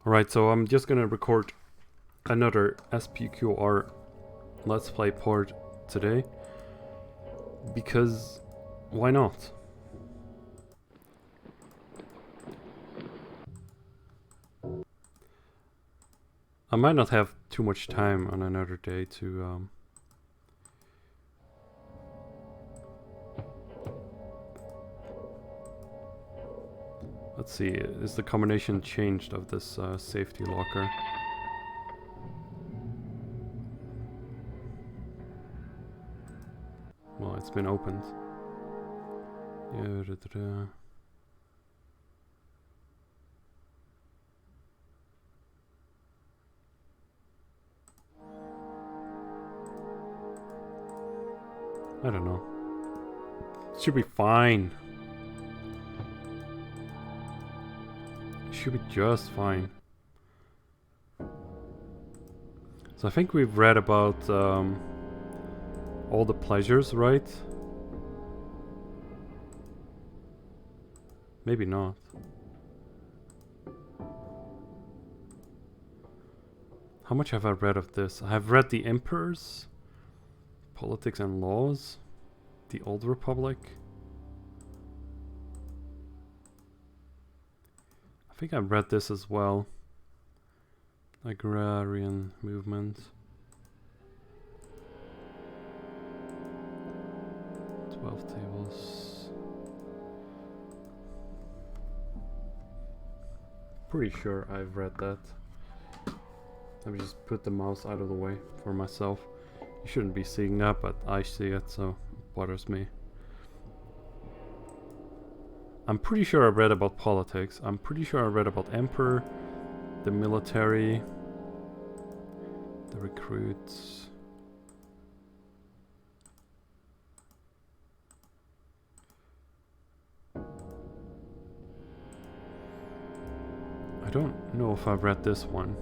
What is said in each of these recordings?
Alright, so I'm just gonna record another S.P.Q.R. Let's Play part today. Because why not? I might not have too much time on another day to let's see, is the combination changed of this safety locker? Well, it's been opened. Yeah, I don't know. It should be fine. It should be just fine. So I think we've read about all the pleasures, right? Maybe not. How much have I read of this? I've read the Emperors, Politics and Laws, the Old Republic. I think I've read this as well. Agrarian movement. 12 tables. Pretty sure I've read that. Let me just put the mouse out of the way for myself. You shouldn't be seeing that, but I see it, so it bothers me. I'm pretty sure I read about politics. I'm pretty sure I read about emperor, the military, the recruits. I don't know if I've read this one.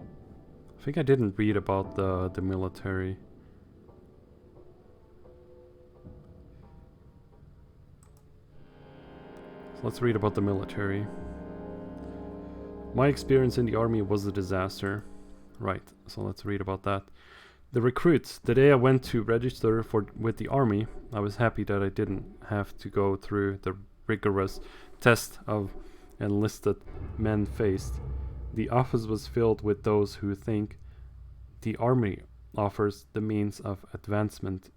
I think I didn't read about the military. So let's read about the military. My experience in the army was a disaster. Right, so let's read about that. The recruits. The day I went to register with the army, I was happy that I didn't have to go through the rigorous test of enlisted men faced. The office was filled with those who think the army offers the means of advancement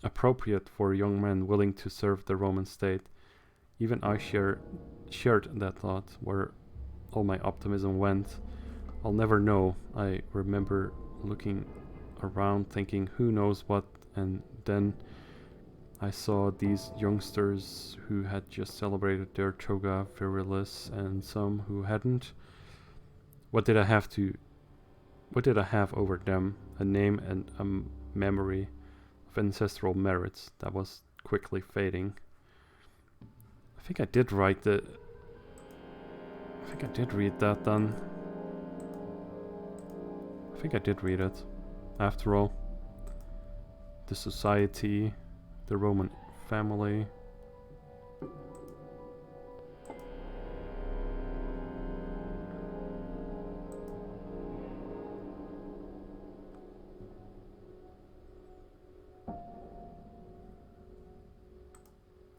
appropriate for young men willing to serve the Roman state. Even I shared that thought. Where all my optimism went, I'll never know. I remember looking around thinking who knows what, and then I saw these youngsters who had just celebrated their toga virilis and some who hadn't. What did I have over them? A name and a memory of ancestral merits that was quickly fading. I think I did read that then. I think I did read it. After all, the society, the Roman family.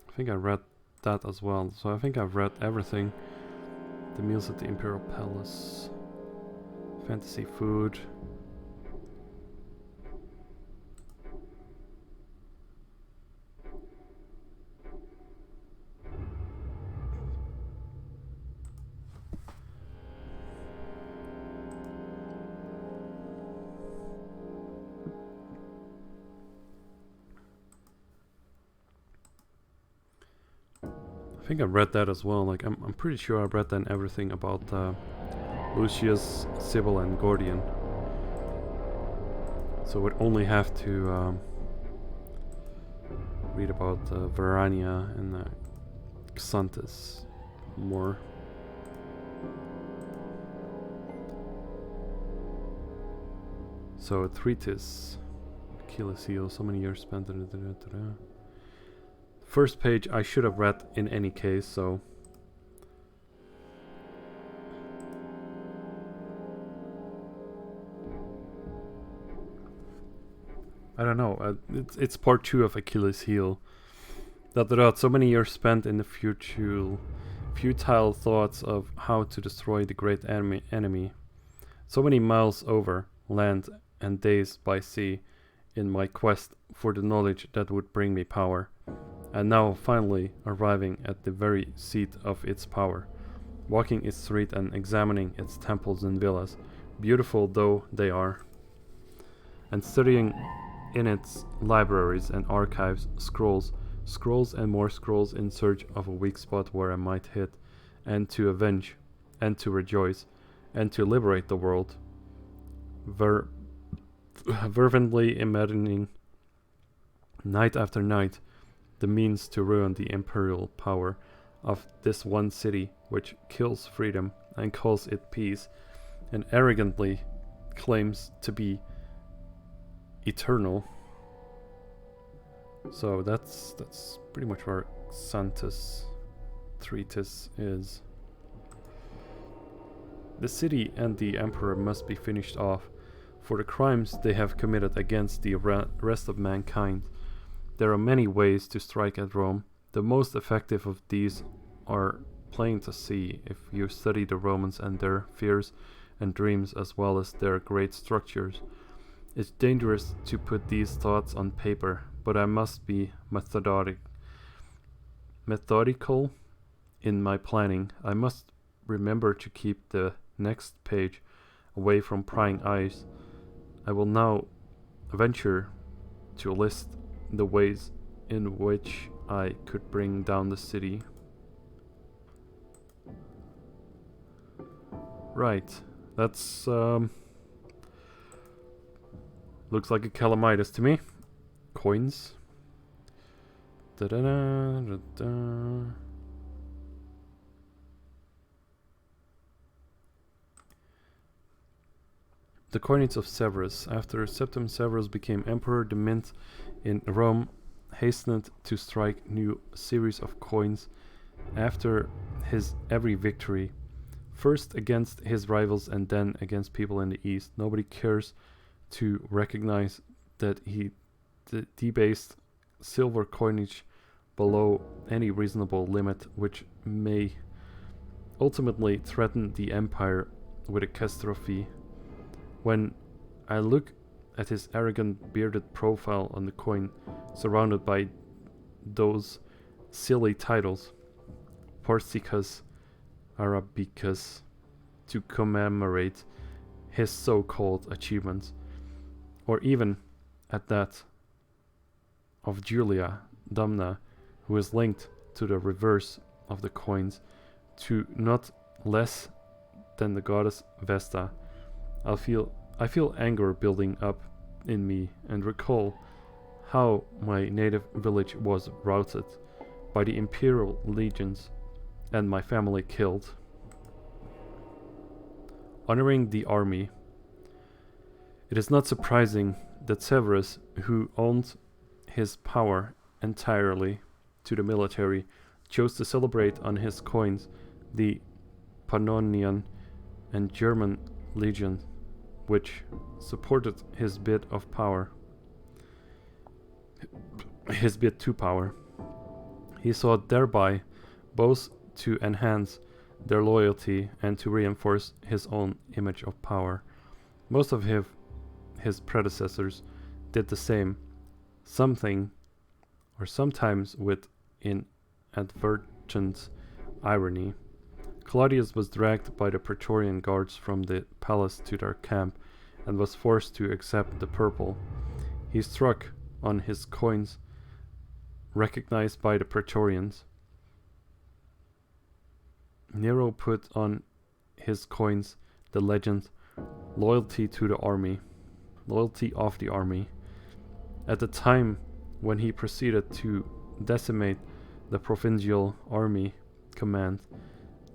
I think I read that as well, so I think I've read everything. The meals at the Imperial Palace, fantasy food. I think I read that as well. Like I'm pretty sure I read then everything about Lucius, Sibyl, and Gordian. So we'd only have to read about Verania and Xanthus more. So a treatise, Achilles heel, so many years spent in First page I should have read in any case, so... I don't know, it's part 2 of Achilles' heel. That so many years spent in the futile thoughts of how to destroy the great enemy. So many miles over land and days by sea in my quest for the knowledge that would bring me power. And now finally arriving at the very seat of its power, walking its street and examining its temples and villas, beautiful though they are, and studying in its libraries and archives scrolls and more scrolls in search of a weak spot where I might hit, and to avenge, and to rejoice, and to liberate the world, fervently imagining night after night the means to ruin the imperial power of this one city which kills freedom and calls it peace and arrogantly claims to be eternal. So that's pretty much where Santa's treatise is. The city and the emperor must be finished off for the crimes they have committed against the rest of mankind. There are many ways to strike at Rome. The most effective of these are plain to see if you study the Romans and their fears and dreams as well as their great structures. It's dangerous to put these thoughts on paper, but I must be methodical in my planning. I must remember to keep the next page away from prying eyes. I will now venture to list the ways in which I could bring down the city. Right, that's looks like a calamitis to me. Coins. Da-da-da-da-da. The coinage of Severus. After Septim Severus became emperor, the mint in Rome hastened to strike new series of coins after his every victory, first against his rivals and then against people in the East. Nobody cares to recognize that he debased silver coinage below any reasonable limit, which may ultimately threaten the empire with a catastrophe. When I look at his arrogant bearded profile on the coin, surrounded by those silly titles, Porcicus, Arabicus, to commemorate his so-called achievements, or even at that of Julia Damna, who is linked to the reverse of the coins to not less than the goddess Vesta, I feel anger building up in me and recall how my native village was routed by the imperial legions and my family killed. Honoring the army. It is not surprising that Severus, who owned his power entirely to the military, chose to celebrate on his coins the Pannonian and German legion, which supported his bid of power. His bid to power. He sought thereby both to enhance their loyalty and to reinforce his own image of power. Most of his predecessors did the same, something or sometimes with inadvertent irony. Claudius was dragged by the Praetorian guards from the palace to their camp and was forced to accept the purple. He struck on his coins, recognized by the Praetorians. Nero put on his coins the legend, loyalty to the army, loyalty of the army. At the time when he proceeded to decimate the provincial army command,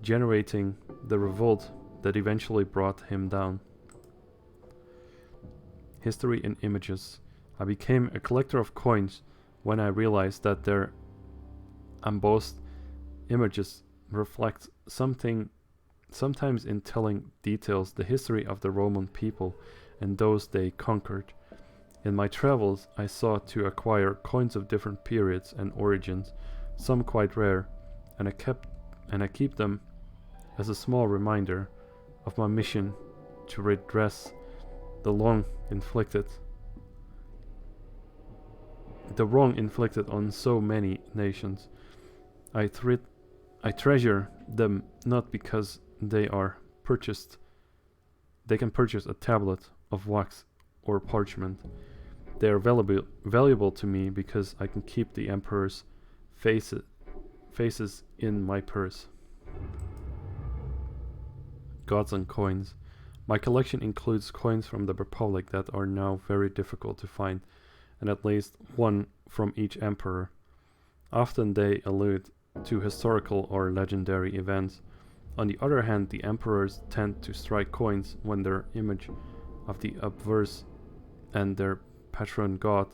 generating the revolt that eventually brought him down. History in images. I became a collector of coins when I realized that their embossed images reflect something, sometimes in telling details the history of the Roman people and those they conquered. In my travels, I sought to acquire coins of different periods and origins, some quite rare, and I keep them as a small reminder of my mission to redress the wrong inflicted on so many nations. I treasure them not because they can purchase a tablet of wax or parchment. They are valuable to me because I can keep the emperor's faces in my purse. Gods and coins. My collection includes coins from the Republic that are now very difficult to find, and at least one from each emperor. Often they allude to historical or legendary events. On the other hand, the emperors tend to strike coins when their image of the obverse and their patron god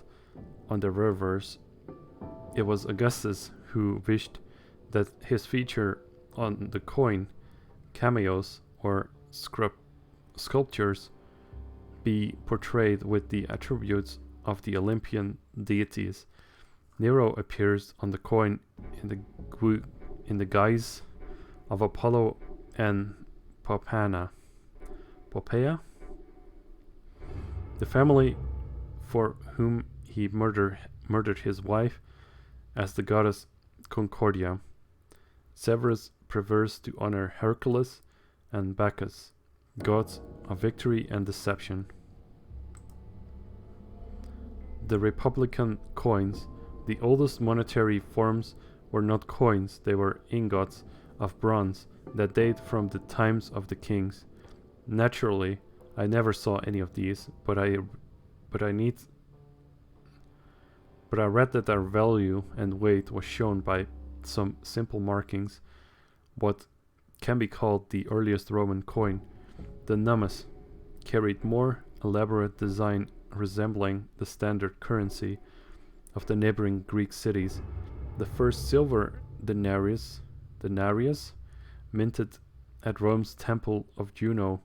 on the reverse. It was Augustus who wished that his feature on the coin, cameos or sculptures, be portrayed with the attributes of the Olympian deities. Nero appears on the coin in the guise of Apollo and Poppaea. The family for whom he murdered his wife as the goddess Concordia. Severus prefers to honor Hercules and Bacchus, gods of victory and deception. The Republican coins. The oldest monetary forms were not coins, they were ingots of bronze that date from the times of the kings. Naturally, I never saw any of these, but I read that their value and weight was shown by some simple markings. What can be called the earliest Roman coin, the nummus, carried more elaborate design resembling the standard currency of the neighboring Greek cities. The first silver denarius, minted at Rome's temple of Juno,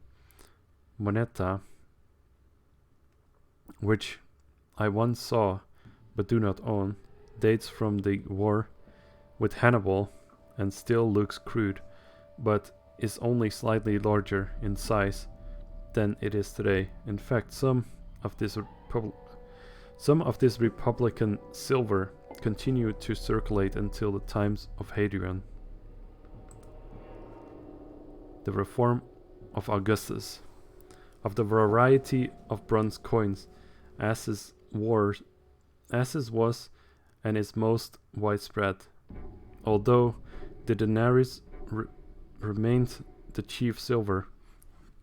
Moneta, which I once saw but do not own, dates from the war with Hannibal and still looks crude, but is only slightly larger in size than it is today. In fact, some of this Republican silver continued to circulate until the times of Hadrian. The reform of Augustus. Of the variety of bronze coins, asses was and is most widespread. Although the denarius remained the chief silver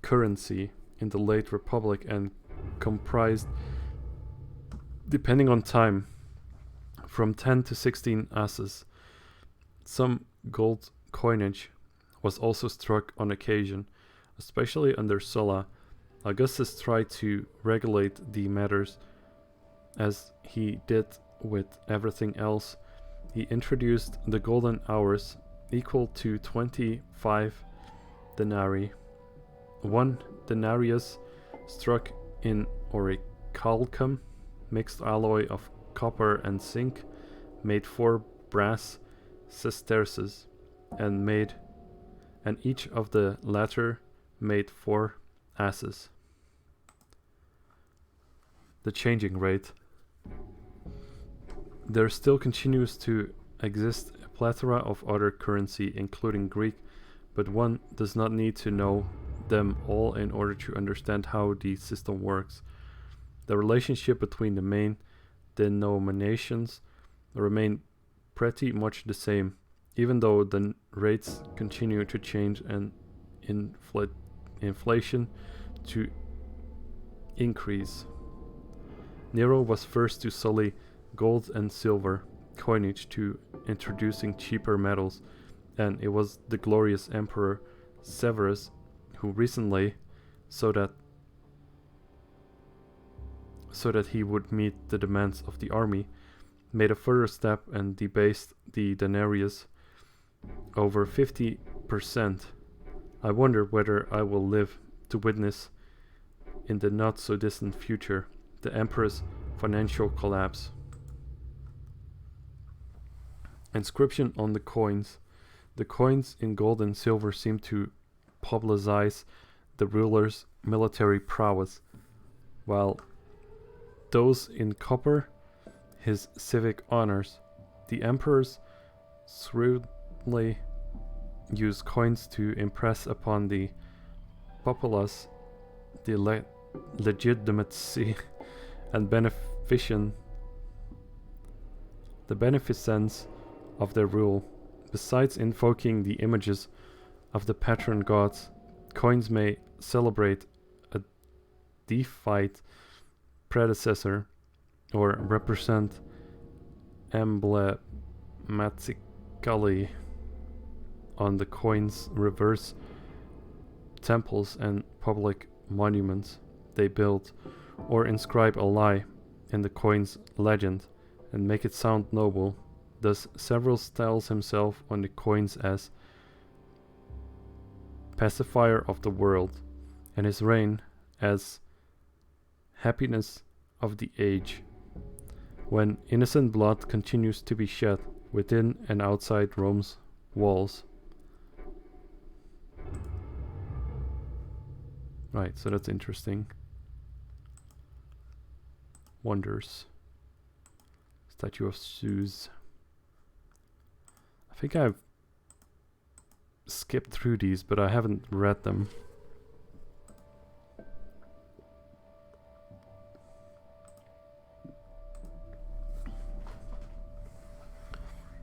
currency in the late Republic and comprised, depending on time, from 10 to 16 asses. Some gold coinage was also struck on occasion, especially under Sulla. Augustus tried to regulate the matters as he did with everything else. He introduced the golden hours, equal to 25 denarii. One denarius struck in orichalcum, mixed alloy of copper and zinc, made 4 brass sesterces, and each of the latter made 4 asses. The changing rate. There still continues to exist a plethora of other currency, including Greek, but one does not need to know them all in order to understand how the system works. The relationship between the main denominations remain pretty much the same, even though the rates continue to change and inflation to increase. Nero was first to sully gold and silver coinage to introducing cheaper metals, and it was the glorious emperor Severus who recently, so that he would meet the demands of the army, made a further step and debased the denarius over 50%. I wonder whether I will live to witness in the not so distant future the emperor's financial collapse. Inscription on the coins. The coins in gold and silver seem to publicize the ruler's military prowess, while those in copper his civic honors. The emperors shrewdly use coins to impress upon the populace the legitimacy and beneficence of their rule. Besides invoking the images of the patron gods, coins may celebrate a deified predecessor or represent emblematically on the coin's reverse temples and public monuments they build, or inscribe a lie in the coin's legend and make it sound noble. Thus Severus styles himself on the coins as pacifier of the world, and his reign as happiness of the age, when innocent blood continues to be shed within and outside Rome's walls. Right, so that's interesting. Wonders. Statue of Zeus. I think I've skipped through these, but I haven't read them.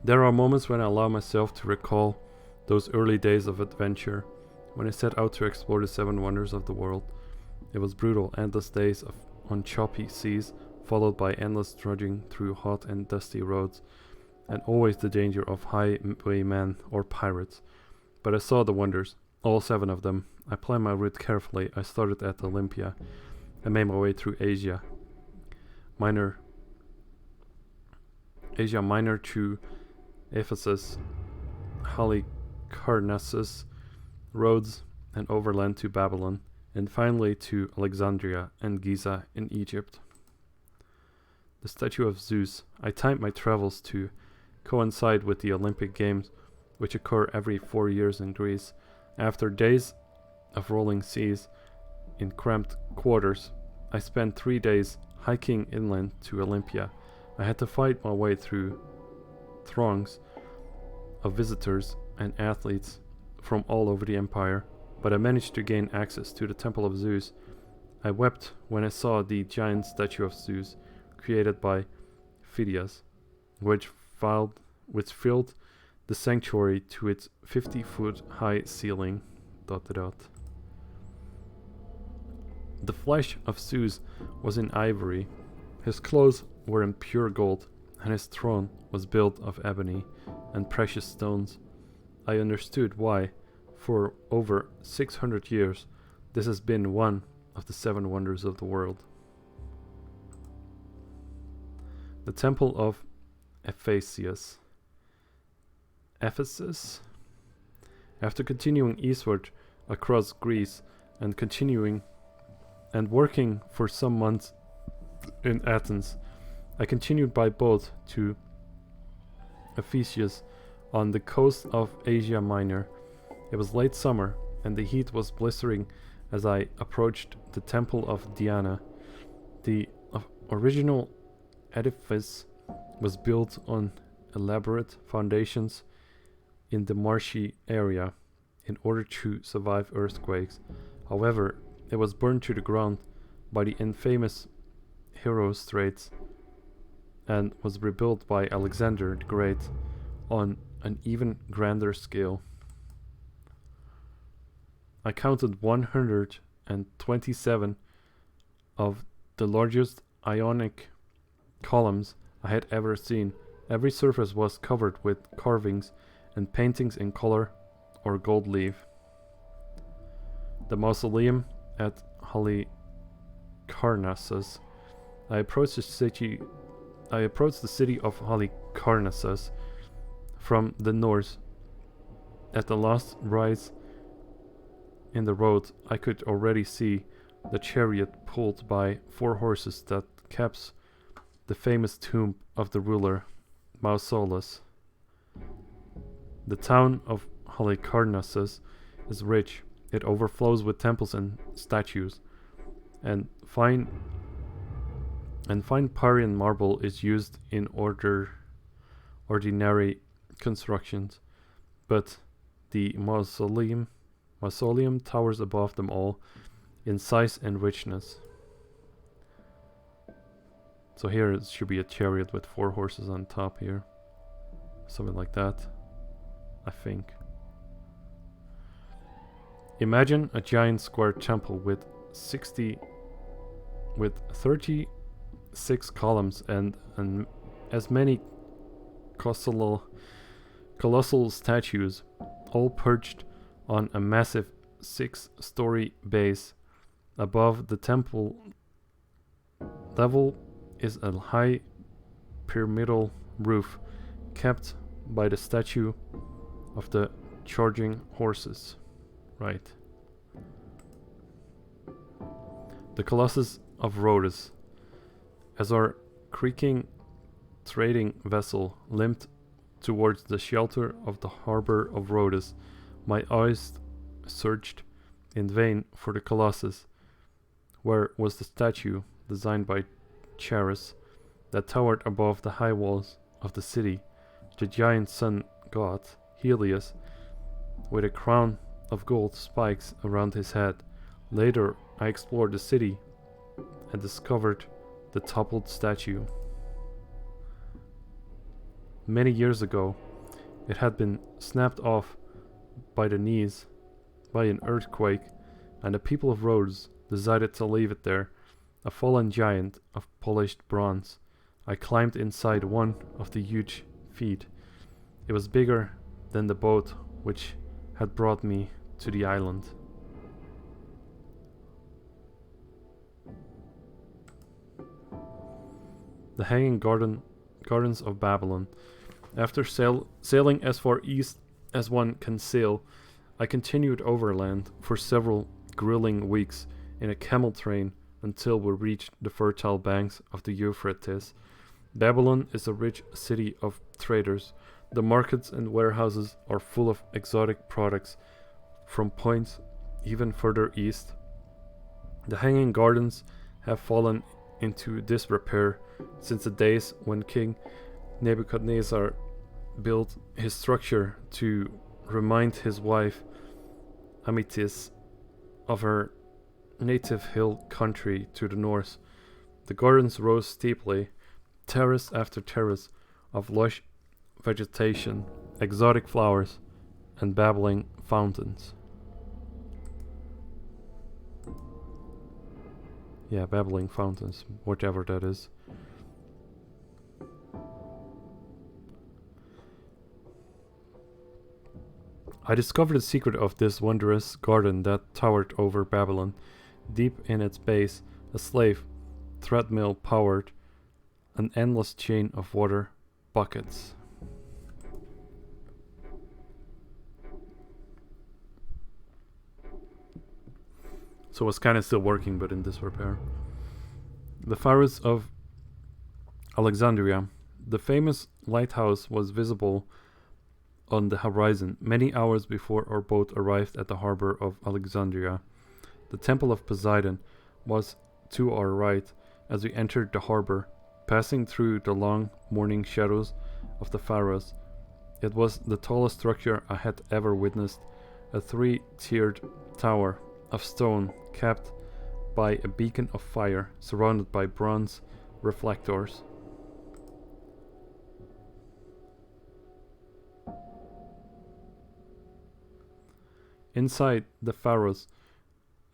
There are moments when I allow myself to recall those early days of adventure, when I set out to explore the 7 wonders of the world. It was brutal, endless days on choppy seas, followed by endless trudging through hot and dusty roads, and always the danger of highwaymen or pirates. But I saw the wonders, all 7 of them. I planned my route carefully. I started at Olympia. I made my way through Asia Minor to Ephesus, Halicarnassus, Rhodes, and overland to Babylon, and finally to Alexandria and Giza in Egypt. The statue of Zeus. I timed my travels to coincide with the Olympic Games, which occur every 4 years in Greece. After days of rolling seas in cramped quarters, I spent 3 days hiking inland to Olympia. I had to fight my way through throngs of visitors and athletes from all over the empire, but I managed to gain access to the Temple of Zeus. I wept when I saw the giant statue of Zeus, created by Phidias, which filled the sanctuary to its 50-foot high ceiling. ... The flesh of Zeus was in ivory, his clothes were in pure gold, and his throne was built of ebony and precious stones. I understood why, for over 600 years, this has been one of the 7 wonders of the world. The Temple of Ephesus. After continuing eastward across Greece and working for some months in Athens, I continued by boat to Ephesus on the coast of Asia Minor. It was late summer and the heat was blistering as I approached the Temple of Diana. The original edifice was built on elaborate foundations in the marshy area in order to survive earthquakes. However, it was burned to the ground by the infamous Herostrates and was rebuilt by Alexander the Great on an even grander scale. I counted 127 of the largest Ionic columns I had ever seen. Every surface was covered with carvings and paintings in color or gold leaf. The mausoleum at Halicarnassus. I approached the city I approached the city of Halicarnassus from the north. At the last rise in the road, I could already see the chariot pulled by 4 horses that caps the famous tomb of the ruler Mausolus. The town of Halicarnassus is rich. It overflows with temples and statues, and fine Parian marble is used in ordinary constructions, but the mausoleum towers above them all in size and richness. So here it should be a chariot with 4 horses on top here. Something like that, I think. Imagine a giant square temple with 36 columns and as many colossal statues, all perched on a massive 6-story base. Above the temple level is a high pyramidal roof capped by the statue of the charging horses. Right. The Colossus of Rhodes. As our creaking trading vessel limped towards the shelter of the harbor of Rhodes, my eyes searched in vain for the Colossus. Where was the statue, designed by Charis, that towered above the high walls of the city, the giant sun god, Helios, with a crown of gold spikes around his head? Later, I explored the city and discovered the toppled statue. Many years ago, it had been snapped off by the knees by an earthquake, and the people of Rhodes decided to leave it there, a fallen giant of polished bronze. I climbed inside one of the huge feet. It was bigger than the boat which had brought me to the island. The Hanging Gardens of Babylon. After sailing as far east as one can sail, I continued overland for several grueling weeks in a camel train until we reached the fertile banks of the Euphrates. Babylon is a rich city of traders. The markets and warehouses are full of exotic products from points even further east. The Hanging Gardens have fallen into disrepair since the days when King Nebuchadnezzar built his structure to remind his wife Amytis of her native hill country to the north. The gardens rose steeply, terrace after terrace of lush vegetation, exotic flowers, and babbling fountains. Yeah, babbling fountains, whatever that is. I discovered the secret of this wondrous garden that towered over Babylon. Deep in its base, a slave treadmill powered an endless chain of water buckets. So it was kind of still working, but in disrepair. The Pharos of Alexandria. The famous lighthouse was visible on the horizon many hours before our boat arrived at the harbor of Alexandria. The temple of Poseidon was to our right as we entered the harbor, passing through the long morning shadows of the Pharos. It was the tallest structure I had ever witnessed, a 3-tiered tower of stone capped by a beacon of fire surrounded by bronze reflectors. Inside the Pharos,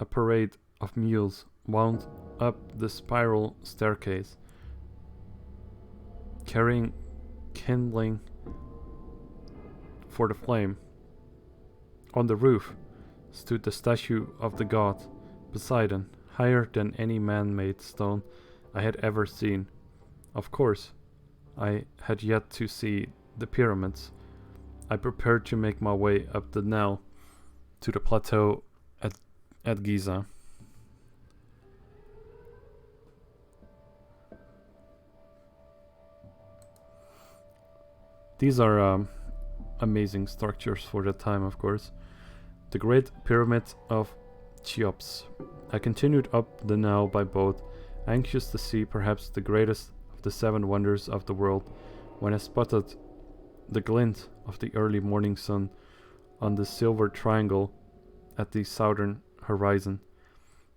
a parade of mules wound up the spiral staircase, carrying kindling for the flame. On the roof stood the statue of the god Poseidon, higher than any man-made stone I had ever seen. Of course, I had yet to see the pyramids. I prepared to make my way up the Nile to the plateau at Giza. These are amazing structures for the time, of course. The Great Pyramid of Cheops. I continued up the Nile by boat, anxious to see perhaps the greatest of the 7 wonders of the world, when I spotted the glint of the early morning sun on the silver triangle at the southern horizon.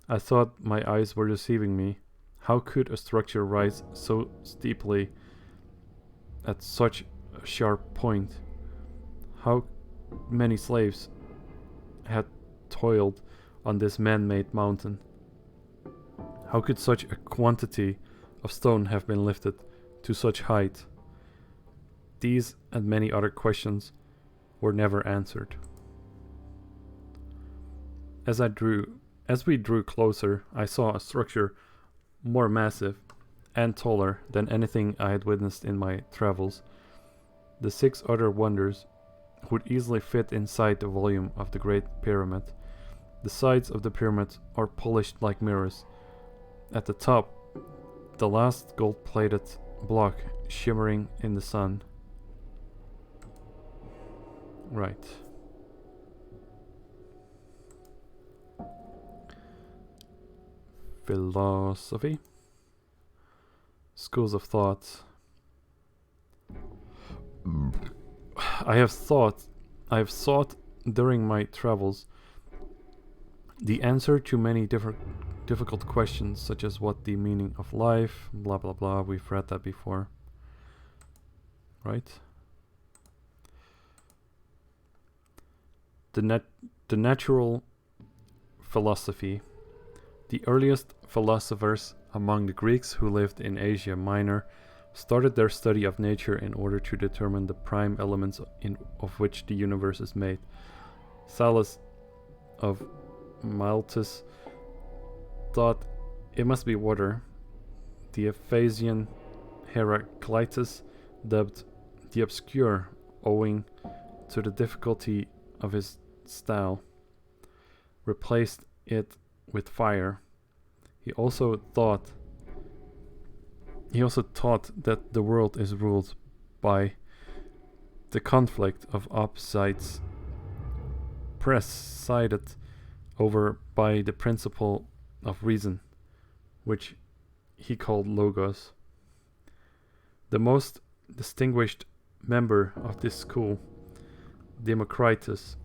I thought my eyes were deceiving me. How could a structure rise so steeply at such a sharp point? How many slaves had toiled on this man-made mountain? How could such a quantity of stone have been lifted to such height? These and many other questions were never answered. As we drew closer, I saw a structure more massive and taller than anything I had witnessed in my travels. The 6 other wonders would easily fit inside the volume of the Great Pyramid. The sides of the pyramid are polished like mirrors. At the top, the last gold-plated block shimmering in the sun. Right. Philosophy. Schools of thought. I have sought during my travels the answer to many difficult questions, such as what the meaning of life, blah blah blah. We've read that before, right? The natural philosophy. The earliest philosophers among the Greeks who lived in Asia Minor started their study of nature in order to determine the prime elements of which the universe is made. Thales of Miletus thought it must be water. The Ephesian Heraclitus, dubbed the Obscure owing to the difficulty of his style, replaced it with fire. He also taught that the world is ruled by the conflict of opposites, presided over by the principle of reason, which he called logos. The most distinguished member of this school, Democritus,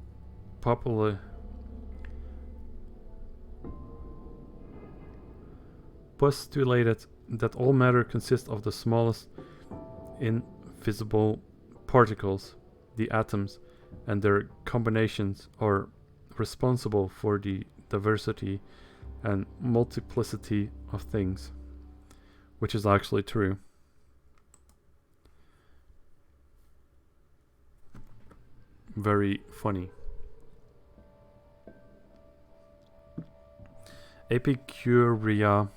postulated that all matter consists of the smallest invisible particles, the atoms, and their combinations are responsible for the diversity and multiplicity of things, which is actually true. Very funny. Epicureanism.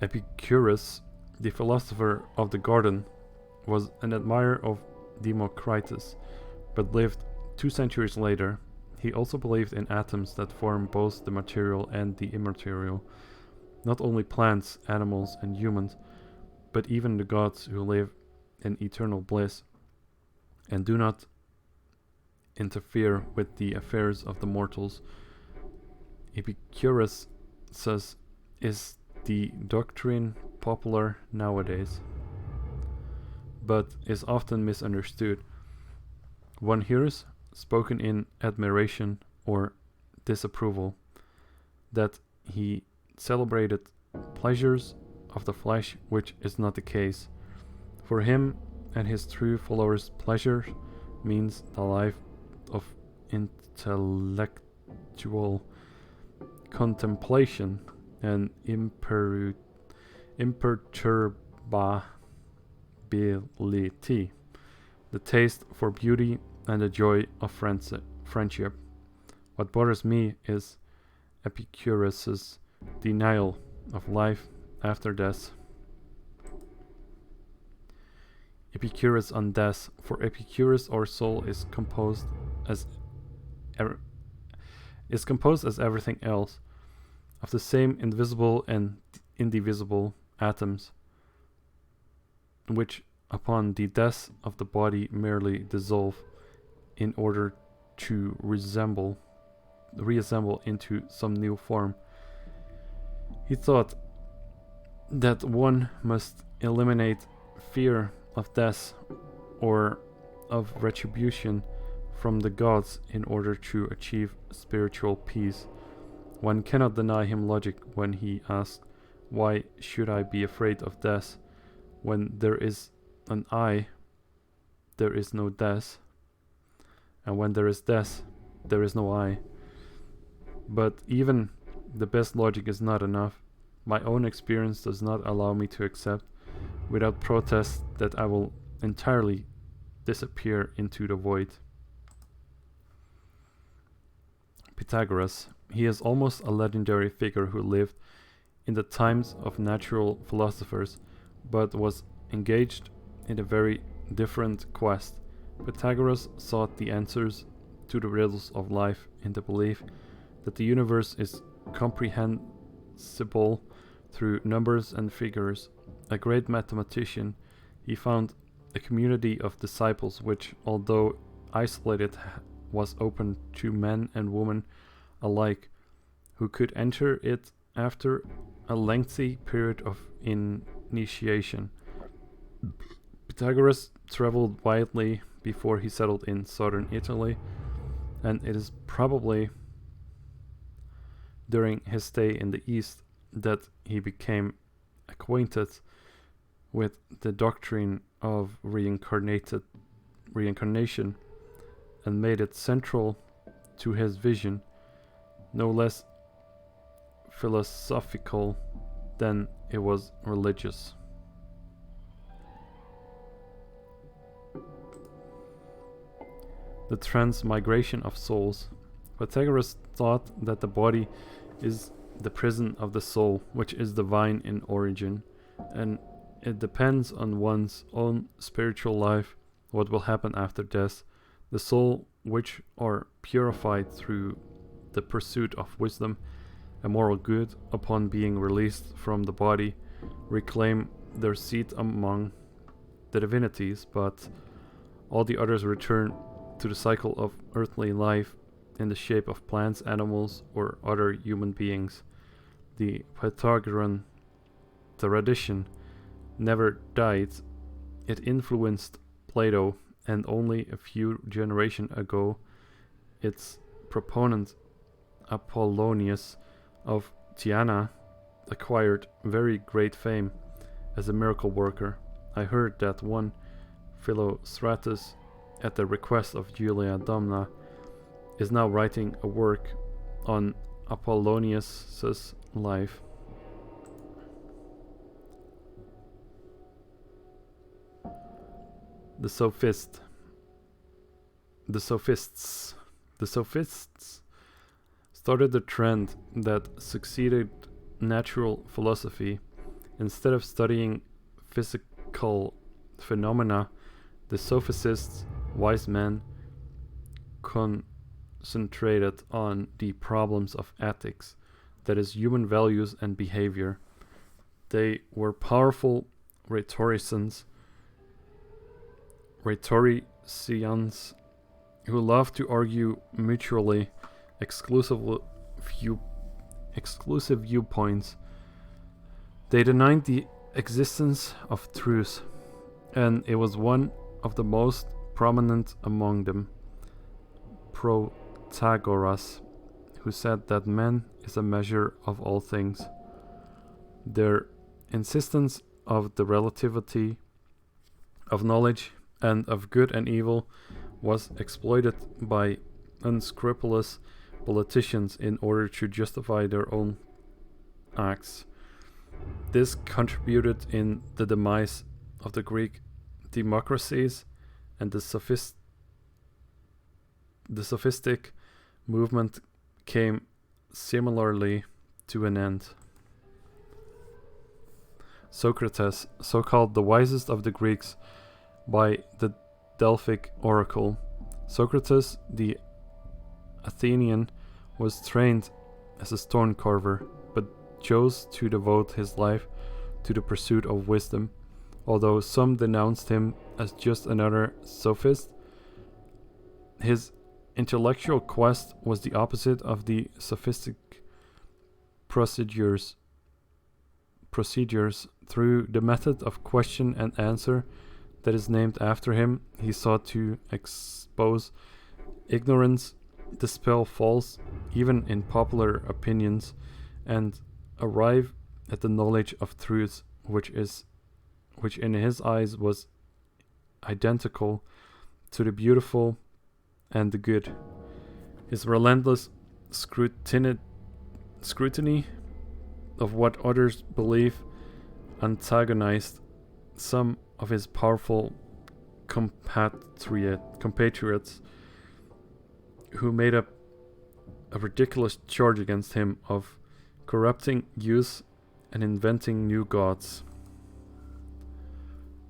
Epicurus, the philosopher of the garden, was an admirer of Democritus, but lived 2 centuries later. He also believed in atoms that form both the material and the immaterial, not only plants, animals, and humans, but even the gods who live in eternal bliss and do not interfere with the affairs of the mortals. Epicurus says is the doctrine popular nowadays, but is often misunderstood. One hears, spoken in admiration or disapproval, that he celebrated pleasures of the flesh, which is not the case. For him and his true followers, pleasure means the life of intellectual contemplation and imperturbability, the taste for beauty and the joy of friendship. What bothers me is Epicurus's denial of life after death. Epicurus on death. For Epicurus, our soul is composed as everything else, of the same invisible and indivisible atoms, which upon the death of the body merely dissolve in order to reassemble into some new form. He thought that one must eliminate fear of death or of retribution from the gods in order to achieve spiritual peace. One cannot deny him logic when he asked, "Why should I be afraid of death? When there is an I, there is no death, and when there is death, there is no I." But even the best logic is not enough. My own experience does not allow me to accept, without protest, that I will entirely disappear into the void. Pythagoras. He is almost a legendary figure who lived in the times of natural philosophers, but was engaged in a very different quest. Pythagoras sought the answers to the riddles of life in the belief that the universe is comprehensible through numbers and figures. A great mathematician, he found a community of disciples which, although isolated, was open to men and women alike, who could enter it after a lengthy period of initiation. Pythagoras traveled widely before he settled in southern Italy, and it is probably during his stay in the East that he became acquainted with the doctrine of reincarnation and made it central to his vision, no less philosophical than it was religious. The transmigration of souls. Pythagoras thought that the body is the prison of the soul, which is divine in origin, and it depends on one's own spiritual life, what will happen after death. The soul, which are purified through the pursuit of wisdom and moral good, upon being released from the body, reclaim their seat among the divinities, but all the others return to the cycle of earthly life in the shape of plants, animals, or other human beings. The Pythagorean tradition never died. It influenced Plato, and only a few generations ago its proponent Apollonius of Tyana acquired very great fame as a miracle worker. I heard that one Philostratus, at the request of Julia Domna, is now writing a work on Apollonius's life. The Sophists started a trend that succeeded natural philosophy. Instead of studying physical phenomena, the Sophists, wise men, concentrated on the problems of ethics, that is, human values and behavior. They were powerful rhetoricians who loved to argue mutually exclusive viewpoints. They denied the existence of truth, and it was one of the most prominent among them, Protagoras, who said that man is a measure of all things. Their insistence of the relativity of knowledge and of good and evil was exploited by unscrupulous politicians in order to justify their own acts. This contributed in the demise of the Greek democracies, and the sophistic movement came similarly to an end. Socrates, so-called the wisest of the Greeks, by the Delphic oracle. Socrates, the Athenian, was trained as a stone carver, but chose to devote his life to the pursuit of wisdom. Although some denounced him as just another sophist, his intellectual quest was the opposite of the sophistic procedures. Through the method of question and answer that is named after him, he sought to expose ignorance, dispel false, even in popular opinions, and arrive at the knowledge of truth, which in his eyes was identical to the beautiful and the good. His relentless scrutiny of what others believe antagonized some of his powerful compatriots who made up a ridiculous charge against him of corrupting youth and inventing new gods.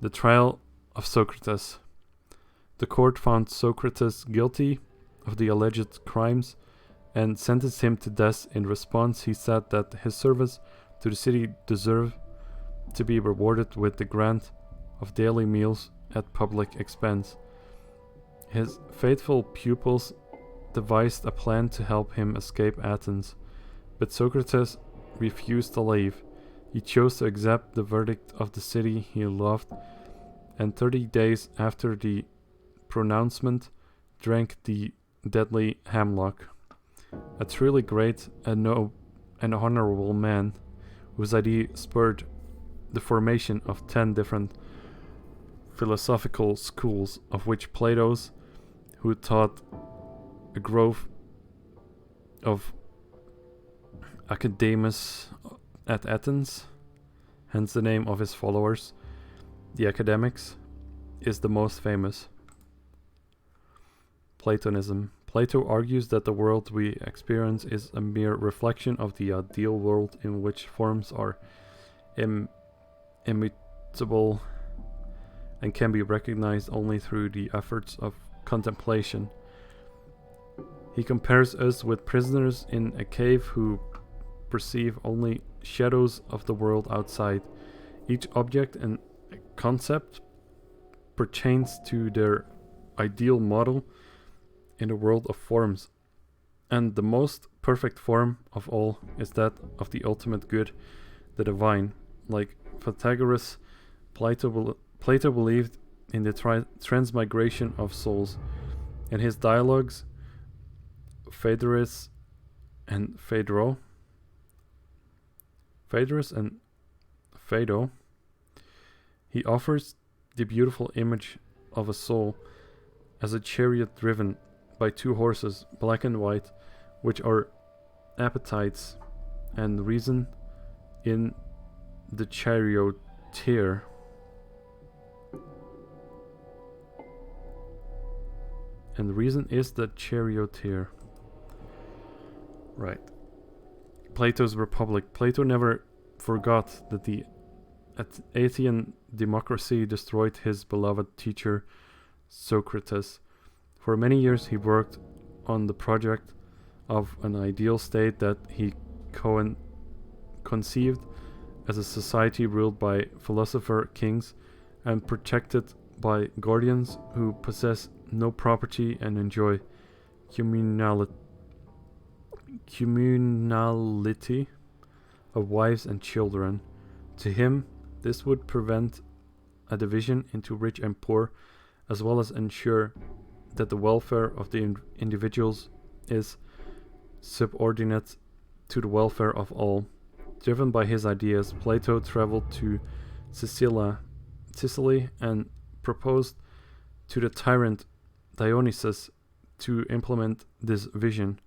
The trial of Socrates. The court found Socrates guilty of the alleged crimes and sentenced him to death. In response, he said that his service to the city deserved to be rewarded with the grant of daily meals at public expense. His faithful pupils devised a plan to help him escape Athens, but Socrates refused to leave. He chose to accept the verdict of the city he loved, and 30 days after the pronouncement drank the deadly hemlock. A truly great and honorable man, whose idea spurred the formation of 10 different philosophical schools, of which Plato's, who taught a grove of academus at Athens, hence the name of his followers, the academics, is the most famous. Platonism. Plato argues that the world we experience is a mere reflection of the ideal world in which forms are immutable and can be recognized only through the efforts of contemplation. He compares us with prisoners in a cave who perceive only shadows of the world outside. Each object and concept pertains to their ideal model in a world of forms, and the most perfect form of all is that of the ultimate good, the divine. Like Pythagoras, Plato believed in the transmigration of souls. In his dialogues, Phaedrus and Phaedro, he offers the beautiful image of a soul as a chariot driven by 2 horses, black and white, which are appetites and reason in the charioteer. And reason is the charioteer. Right. Plato's Republic. Plato never forgot that the Athenian democracy destroyed his beloved teacher Socrates. For many years he worked on the project of an ideal state that he conceived as a society ruled by philosopher kings and protected by guardians who possess no property and enjoy communality of wives and children. To him, this would prevent a division into rich and poor, as well as ensure that the welfare of the individuals is subordinate to the welfare of all. Driven by his ideas, Plato traveled to Sicily and proposed to the tyrant Dionysus to implement this vision.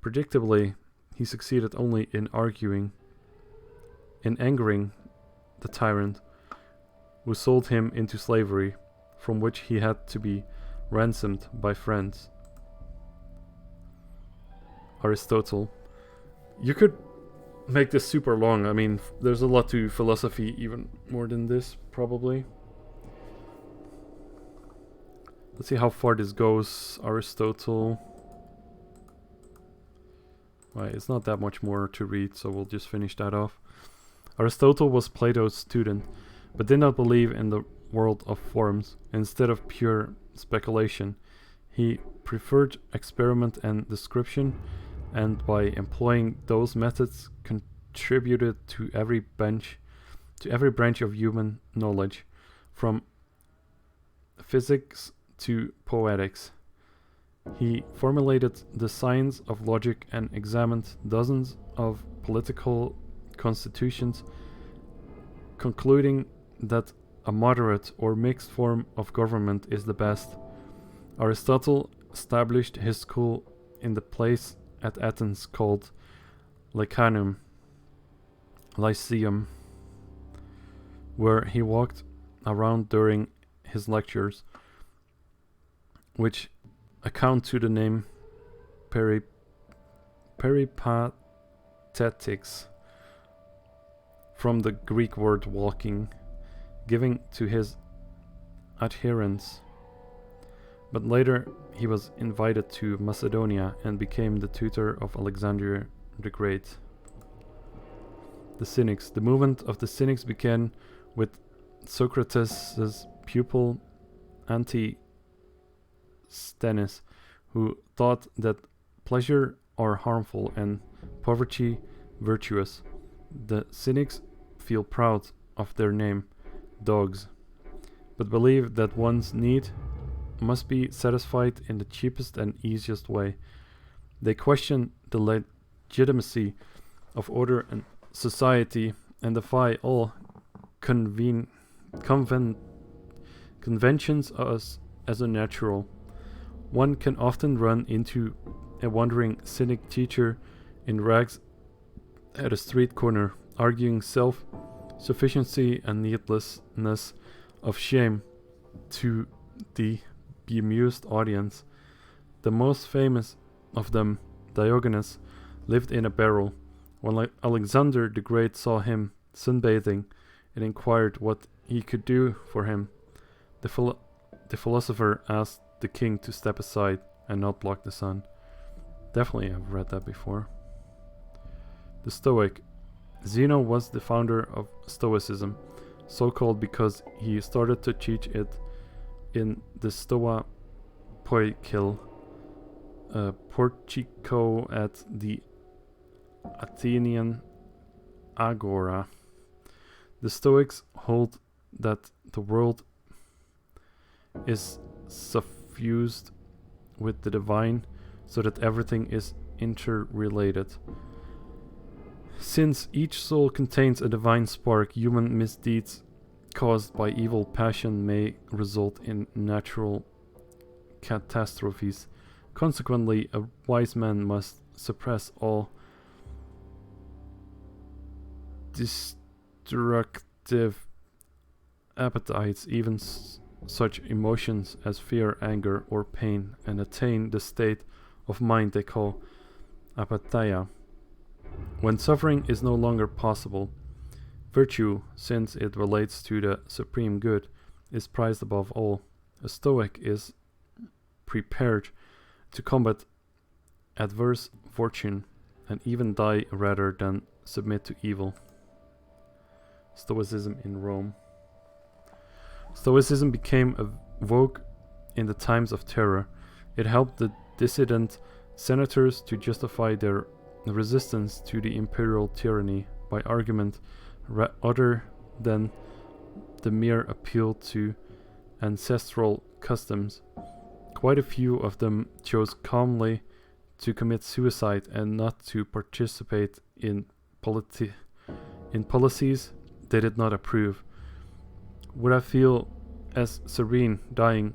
Predictably, he succeeded only in angering the tyrant, who sold him into slavery, from which he had to be ransomed by friends. Aristotle. You could make this super long. I mean, there's a lot to philosophy, even more than this, probably. Let's see how far this goes. Aristotle. Right, it's not that much more to read, so we'll just finish that off. Aristotle was Plato's student, but did not believe in the world of forms. Instead of pure speculation, he preferred experiment and description, and by employing those methods contributed to every branch of human knowledge, from physics to poetics. He formulated the science of logic and examined dozens of political constitutions, concluding that a moderate or mixed form of government is the best. Aristotle established his school in the place at Athens called Lyceum, where he walked around during his lectures, which account to the name peripatetics, from the Greek word walking, giving to his adherents. But later he was invited to Macedonia and became the tutor of Alexander the Great. The Cynics. The movement of the Cynics began with Socrates' pupil Antisthenes, who thought that pleasure are harmful and poverty virtuous. The Cynics feel proud of their name, dogs, but believe that one's need must be satisfied in the cheapest and easiest way. They question the legitimacy of order and society and defy all conventions as unnatural. One can often run into a wandering cynic teacher in rags at a street corner, arguing self-sufficiency and needlessness of shame to the bemused audience. The most famous of them, Diogenes, lived in a barrel. When Alexander the Great saw him sunbathing and inquired what he could do for him, the philosopher asked the king to step aside and not block the sun. Definitely, I've read that before. The Stoic. Zeno was the founder of Stoicism, so called because he started to teach it in the Stoa Poikil portico at the Athenian Agora. The Stoics hold that the world is suffused with the divine, so that everything is interrelated. Since each soul contains a divine spark, human misdeeds caused by evil passion may result in natural catastrophes. Consequently, a wise man must suppress all destructive appetites, even such emotions as fear, anger, or pain, and attain the state of mind they call apatheia. When suffering is no longer possible, virtue, since it relates to the supreme good, is prized above all. A Stoic is prepared to combat adverse fortune and even die rather than submit to evil. Stoicism in Rome. Stoicism became a vogue in the times of terror. It helped the dissident senators to justify their resistance to the imperial tyranny by argument other than the mere appeal to ancestral customs. Quite a few of them chose calmly to commit suicide and not to participate in policies they did not approve. Would I feel as serene dying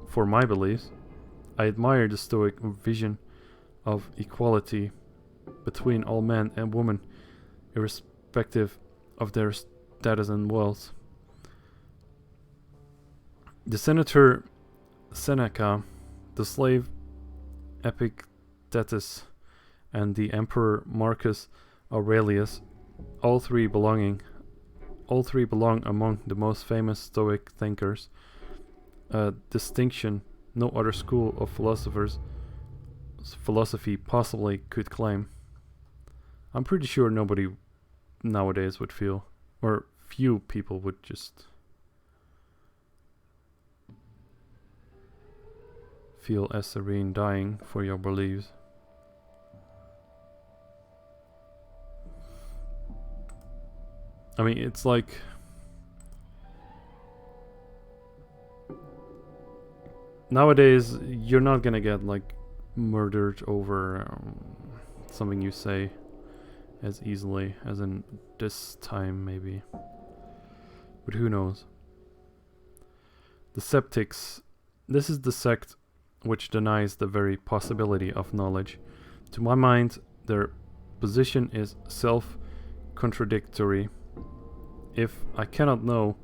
for my beliefs? I admire the Stoic vision of equality between all men and women, irrespective of their status and wealth. The senator Seneca, the slave Epicurus, and the emperor Marcus Aurelius, all three belong among the most famous Stoic thinkers, a distinction no other school of philosophy possibly could claim. I'm pretty sure nobody nowadays would feel, or few people would just feel as serene dying for your beliefs. I mean, it's like nowadays you're not gonna get like murdered over something you say as easily as in this time, maybe. But who knows? The Skeptics. This is the sect which denies the very possibility of knowledge. To my mind, their position is self-contradictory. If I cannot know,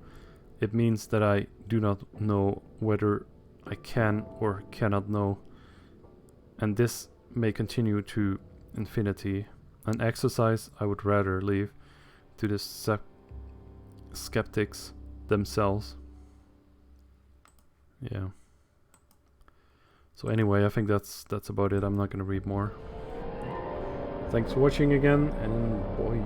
it means that I do not know whether I can or cannot know, and this may continue to infinity, an exercise I would rather leave to the skeptics themselves. Yeah. So anyway, I think that's about it. I'm not gonna read more. Thanks for watching again, and boy.